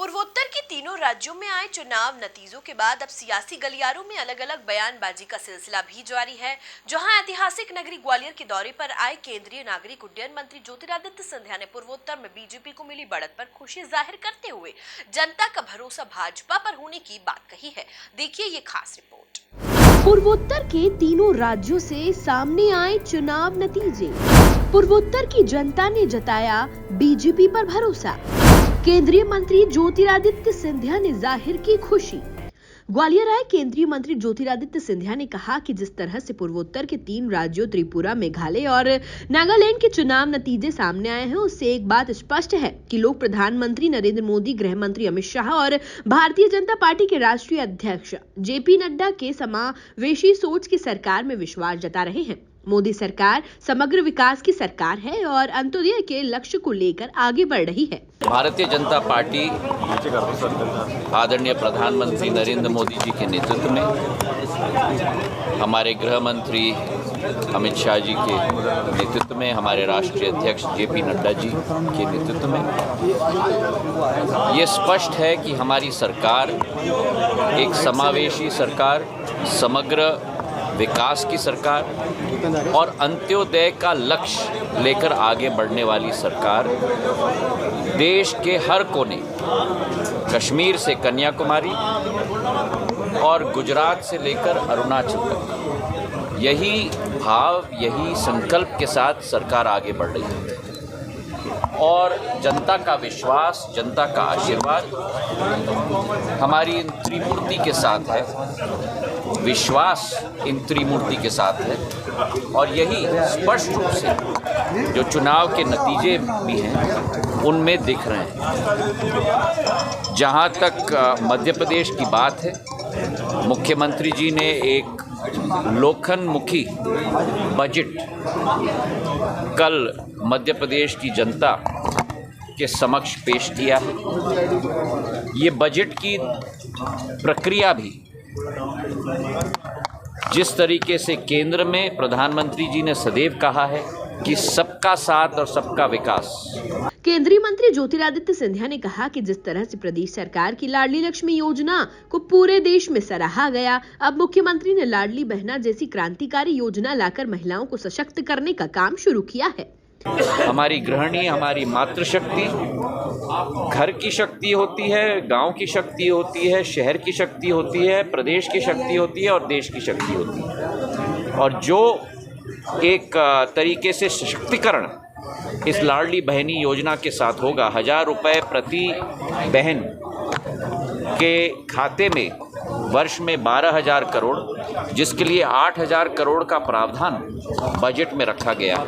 पूर्वोत्तर के तीनों राज्यों में आए चुनाव नतीजों के बाद अब सियासी गलियारों में अलग अलग बयानबाजी का सिलसिला भी जारी है। जहां ऐतिहासिक नगरी ग्वालियर के दौरे पर आए केंद्रीय नागरिक उड्डयन मंत्री ज्योतिरादित्य सिंधिया ने पूर्वोत्तर में बीजेपी को मिली बढ़त पर खुशी जाहिर करते हुए जनता का भरोसा भाजपा पर होने की बात कही है। देखिए ये खास रिपोर्ट। पूर्वोत्तर के तीनों राज्यों से सामने आए चुनाव नतीजे। पूर्वोत्तर की जनता ने जताया बीजेपी पर भरोसा। केंद्रीय मंत्री ज्योतिरादित्य सिंधिया ने जाहिर की खुशी। ग्वालियर आए केंद्रीय मंत्री ज्योतिरादित्य सिंधिया ने कहा कि जिस तरह से पूर्वोत्तर के 3 राज्यों त्रिपुरा, मेघालय और नागालैंड के चुनाव नतीजे सामने आए हैं, उससे एक बात स्पष्ट है कि लोग प्रधानमंत्री नरेंद्र मोदी, गृह मंत्री अमित शाह और भारतीय जनता पार्टी के राष्ट्रीय अध्यक्ष जेपी नड्डा के समावेशी सोच की सरकार में विश्वास जता रहे हैं। मोदी सरकार समग्र विकास की सरकार है और अंत्योदय के लक्ष्य को लेकर आगे बढ़ रही है। भारतीय जनता पार्टी आदरणीय प्रधानमंत्री नरेंद्र मोदी जी के नेतृत्व में, हमारे गृह मंत्री अमित शाह जी के नेतृत्व में, हमारे राष्ट्रीय अध्यक्ष जेपी नड्डा जी के नेतृत्व में ये स्पष्ट है कि हमारी सरकार एक समावेशी सरकार, समग्र विकास की सरकार और अंत्योदय का लक्ष्य लेकर आगे बढ़ने वाली सरकार देश के हर कोने, कश्मीर से कन्याकुमारी और गुजरात से लेकर अरुणाचल तक, यही भाव, यही संकल्प के साथ सरकार आगे बढ़ रही है और जनता का विश्वास, जनता का आशीर्वाद हमारी इन त्रिमूर्ति के साथ है, विश्वास इन त्रिमूर्ति के साथ है और यही स्पष्ट रूप से जो चुनाव के नतीजे भी हैं उनमें दिख रहे हैं। जहां तक मध्य प्रदेश की बात है, मुख्यमंत्री जी ने एक लोकन्मुखी बजट कल मध्य प्रदेश की जनता के समक्ष पेश किया है। ये बजट की प्रक्रिया भी जिस तरीके से केंद्र में प्रधानमंत्री जी ने सदैव कहा है कि सबका साथ और सबका विकास। केंद्रीय मंत्री ज्योतिरादित्य सिंधिया ने कहा कि जिस तरह से प्रदेश सरकार की लाडली लक्ष्मी योजना को पूरे देश में सराहा गया, अब मुख्यमंत्री ने लाडली बहना जैसी क्रांतिकारी योजना लाकर महिलाओं को सशक्त करने का काम शुरू किया है। हमारी गृहिणी, हमारी मातृशक्ति घर की शक्ति होती है, गांव की शक्ति होती है, शहर की शक्ति होती है, प्रदेश की शक्ति होती है और देश की शक्ति होती है। और जो एक तरीके से सशक्तिकरण इस लाडली बहनी योजना के साथ होगा, 1000 रुपये प्रति बहन के खाते में वर्ष में 12,000 करोड़, जिसके लिए 8,000 करोड़ का प्रावधान बजट में रखा गया है।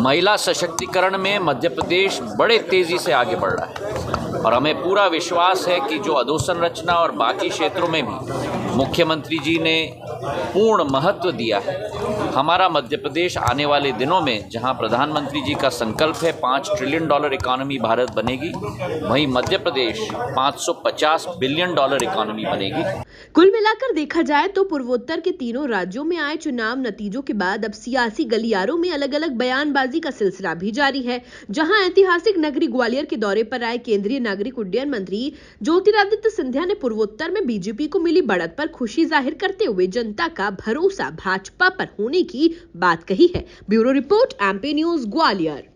महिला सशक्तिकरण में मध्य प्रदेश बड़े तेजी से आगे बढ़ रहा है और हमें पूरा विश्वास है कि जो अधोसंरचना और बाकी क्षेत्रों में भी मुख्यमंत्री जी ने पूर्ण महत्व दिया है, हमारा मध्य प्रदेश आने वाले दिनों में, जहां प्रधानमंत्री जी का संकल्प है 5 ट्रिलियन डॉलर इकोनॉमी भारत बनेगी, वहीं Madhya Pradesh 550 billion dollar economy बनेगी। कुल मिलाकर देखा जाए तो पूर्वोत्तर के तीनों राज्यों में आए चुनाव नतीजों के बाद अब सियासी गलियारों में अलग अलग बयानबाजी का सिलसिला भी जारी है। जहां ऐतिहासिक नगरी ग्वालियर के दौरे पर आए केंद्रीय नागरिक उड्डयन मंत्री ज्योतिरादित्य सिंधिया ने पूर्वोत्तर में बीजेपी को मिली बढ़त पर खुशी जाहिर करते हुए जनता का भरोसा भाजपा पर होने की बात कही है। Bureau report, MP news, Gwalior.